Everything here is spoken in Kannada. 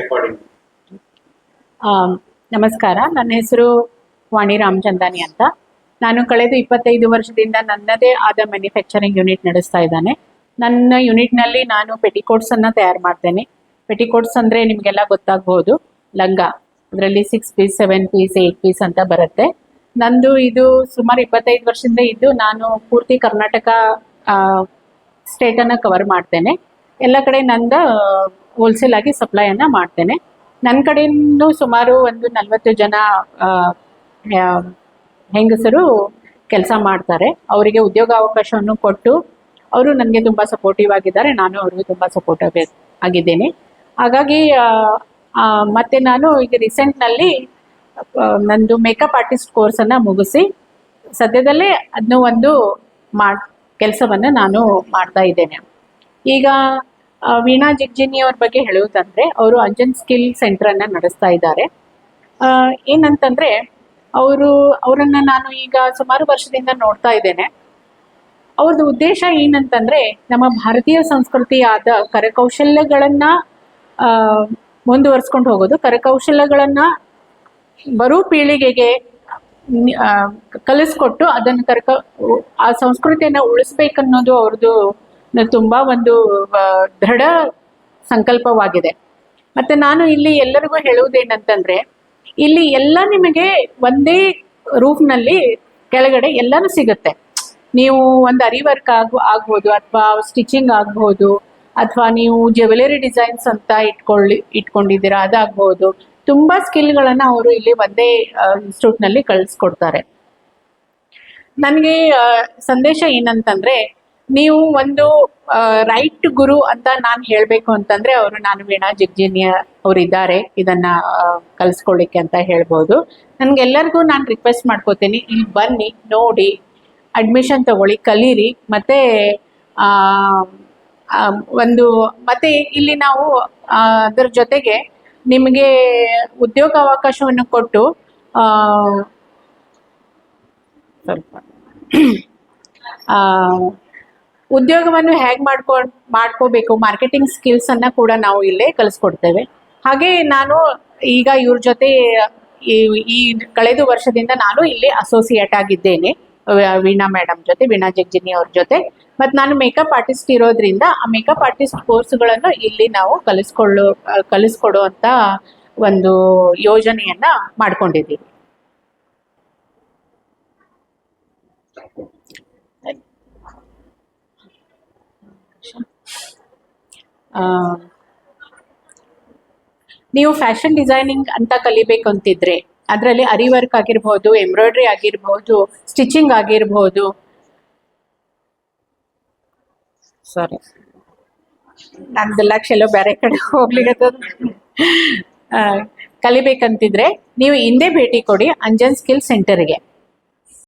ರೆಕಾರ್ಡಿಂಗ್. ನಮಸ್ಕಾರ, ನನ್ನ ಹೆಸರು ವಾಣಿ ರಾಮಚಂದಾನಿ ಅಂತ. ನಾನು ಕಳೆದ 25 ವರ್ಷದಿಂದ ನನ್ನದೇ ಆದ ಮ್ಯಾನುಫ್ಯಾಕ್ಚರಿಂಗ್ ಯೂನಿಟ್ ನಡೆಸ್ತಾ ಇದ್ದಾನೆ. ನನ್ನ ಯೂನಿಟ್ನಲ್ಲಿ ನಾನು ಪೆಟಿಕೋಟ್ಸನ್ನು ತಯಾರು ಮಾಡ್ತೇನೆ. ಪೆಟಿಕೋಟ್ಸ್ ಅಂದರೆ ನಿಮಗೆಲ್ಲ ಗೊತ್ತಾಗ್ಬೋದು, ಲಂಗ. ಅದರಲ್ಲಿ 6 ಪೀಸ್, 7 ಪೀಸ್, 8 ಪೀಸ್ ಅಂತ ಬರುತ್ತೆ. ನಂದು ಇದು ಸುಮಾರು 25 ವರ್ಷದಿಂದ ಇದ್ದು, ನಾನು ಪೂರ್ತಿ ಕರ್ನಾಟಕ ಸ್ಟೇಟನ್ನು ಕವರ್ ಮಾಡ್ತೇನೆ. ಎಲ್ಲ ಕಡೆ ನಂದು ಹೋಲ್ಸೇಲ್ ಆಗಿ ಸಪ್ಲೈಯನ್ನು ಮಾಡ್ತೇನೆ. ನನ್ನ ಕಡೆಯಿಂದ ಸುಮಾರು ಒಂದು 40 ಜನ ಹೆಂಗಸರು ಕೆಲಸ ಮಾಡ್ತಾರೆ. ಅವರಿಗೆ ಉದ್ಯೋಗಾವಕಾಶವನ್ನು ಕೊಟ್ಟು ಅವರು ನನಗೆ ತುಂಬ ಸಪೋರ್ಟಿವ್ ಆಗಿದ್ದಾರೆ, ನಾನು ಅವ್ರಿಗೆ ತುಂಬ ಸಪೋರ್ಟಿವ್ ಆಗಿದ್ದೇನೆ. ಹಾಗಾಗಿ ಮತ್ತು ನಾನು ಈಗ ರೀಸೆಂಟ್ನಲ್ಲಿ ನಂದು ಮೇಕಪ್ ಆರ್ಟಿಸ್ಟ್ ಕೋರ್ಸನ್ನು ಮುಗಿಸಿ ಸದ್ಯದಲ್ಲೇ ಅದನ್ನು ಒಂದು ಕೆಲಸವನ್ನು ನಾನು ಮಾಡ್ತಾ ಇದ್ದೇನೆ. ಈಗ ವೀಣಾ ಜಿಗ್ಜಿನಿ ಅವ್ರ ಬಗ್ಗೆ ಹೇಳುವುದಂದರೆ, ಅವರು ಅಂಜನ್ ಸ್ಕಿಲ್ ಸೆಂಟ್ರನ್ನು ನಡೆಸ್ತಾ ಇದ್ದಾರೆ. ಏನಂತಂದರೆ ಅವರನ್ನು ನಾನು ಈಗ ಸುಮಾರು ವರ್ಷದಿಂದ ನೋಡ್ತಾ ಇದ್ದೇನೆ. ಅವ್ರದ್ದು ಉದ್ದೇಶ ಏನಂತಂದರೆ, ನಮ್ಮ ಭಾರತೀಯ ಸಂಸ್ಕೃತಿಯಾದ ಕರಕೌಶಲ್ಯಗಳನ್ನು ಮುಂದುವರ್ಸ್ಕೊಂಡು ಹೋಗೋದು, ಕರಕೌಶಲ್ಯಗಳನ್ನು ಬರೋ ಪೀಳಿಗೆಗೆ ಕಲಿಸ್ಕೊಟ್ಟು ಅದನ್ನು ಆ ಸಂಸ್ಕೃತಿಯನ್ನು ಉಳಿಸ್ಬೇಕನ್ನೋದು ಅವ್ರದ್ದು ತುಂಬ ಒಂದು ದೃಢ ಸಂಕಲ್ಪವಾಗಿದೆ. ಮತ್ತು ನಾನು ಇಲ್ಲಿ ಎಲ್ಲರಿಗೂ ಹೇಳುವುದೇನಂತಂದರೆ, ಇಲ್ಲಿ ಎಲ್ಲ ನಿಮಗೆ ಒಂದೇ ರೂಫ್ನಲ್ಲಿ ಕೆಳಗಡೆ ಎಲ್ಲನೂ ಸಿಗುತ್ತೆ. ನೀವು ಒಂದು ಅರಿ ವರ್ಕ್ ಆಗ್ಬೋದು, ಅಥವಾ ಸ್ಟಿಚಿಂಗ್ ಆಗ್ಬೋದು, ಅಥವಾ ನೀವು ಜ್ಯುವೆಲರಿ ಡಿಸೈನ್ಸ್ ಅಂತ ಇಟ್ಕೊಂಡಿದ್ದೀರಾ ಅದಾಗ್ಬೋದು. ತುಂಬ ಸ್ಕಿಲ್ಗಳನ್ನು ಅವರು ಇಲ್ಲಿ ಒಂದೇ ಇನ್ಸ್ಟಿಟ್ಯೂಟ್ನಲ್ಲಿ ಕಳಿಸ್ಕೊಡ್ತಾರೆ. ನನಗೆ ಸಂದೇಶ ಏನಂತಂದರೆ, ನೀವು ಒಂದು ರೈಟ್ ಗುರು ಅಂತ ನಾನು ಹೇಳಬೇಕು ಅಂತಂದರೆ ನಾನು ವೀಣಾ ಜಿಗ್ಜಿನಿ ಅವರಿದ್ದಾರೆ ಇದನ್ನು ಕಲಿಸ್ಕೊಳ್ಳಿಕ್ಕೆ ಅಂತ ಹೇಳ್ಬೋದು. ನನಗೆಲ್ಲರಿಗೂ ನಾನು ರಿಕ್ವೆಸ್ಟ್ ಮಾಡ್ಕೋತೀನಿ, ಇಲ್ಲಿ ಬನ್ನಿ, ನೋಡಿ, ಅಡ್ಮಿಷನ್ ತಗೊಳ್ಳಿ, ಕಲೀರಿ. ಮತ್ತು ಮತ್ತು ಇಲ್ಲಿ ನಾವು ಅದರ ಜೊತೆಗೆ ನಿಮಗೆ ಉದ್ಯೋಗಾವಕಾಶವನ್ನು ಕೊಟ್ಟು ಸ್ವಲ್ಪ ಉದ್ಯೋಗವನ್ನು ಹೇಗೆ ಮಾಡ್ಕೋಬೇಕು, ಮಾರ್ಕೆಟಿಂಗ್ ಸ್ಕಿಲ್ಸನ್ನು ಕೂಡ ನಾವು ಇಲ್ಲೇ ಕಲಿಸ್ಕೊಡ್ತೇವೆ. ಹಾಗೆ ನಾನು ಈಗ ಇವ್ರ ಜೊತೆ ಈ ಕಳೆದ ವರ್ಷದಿಂದ ನಾನು ಇಲ್ಲಿ ಅಸೋಸಿಯೇಟ್ ಆಗಿದ್ದೇನೆ ವೀಣಾ ಮೇಡಮ್ ಜೊತೆ, ವೀಣಾ ಜಿಗ್ಜಿನಿ ಅವ್ರ ಜೊತೆ. ಮತ್ತು ನಾನು ಮೇಕಪ್ ಆರ್ಟಿಸ್ಟ್ ಇರೋದ್ರಿಂದ ಆ ಮೇಕಪ್ ಆರ್ಟಿಸ್ಟ್ ಕೋರ್ಸ್ಗಳನ್ನು ಇಲ್ಲಿ ನಾವು ಕಲಿಸ್ಕೊಡುವಂಥ ಒಂದು ಯೋಜನೆಯನ್ನು ಮಾಡ್ಕೊಂಡಿದ್ದೀವಿ. ನೀವು ಫ್ಯಾಷನ್ ಡಿಸೈನಿಂಗ್ ಅಂತ ಕಲಿಬೇಕು ಅಂತಿದ್ರೆ, ಅದರಲ್ಲಿ ಅರಿ ವರ್ಕ್ ಆಗಿರ್ಬೋದು, ಎಂಬ್ರಾಯ್ಡ್ರಿ ಆಗಿರ್ಬೋದು, ಸ್ಟಿಚಿಂಗ್ ಆಗಿರ್ಬೋದು, ನಂದು ಲಕ್ಷ ಎಲ್ಲೋ ಬೇರೆ ಕಡೆ ಹೋಗ್ಲಿಕ್ಕೆ ಕಲಿಬೇಕಂತಿದ್ರೆ ನೀವು ಹಿಂದೆ ಭೇಟಿ ಕೊಡಿ ಅಂಜನ್ ಸ್ಕಿಲ್ ಸೆಂಟರ್ಗೆ.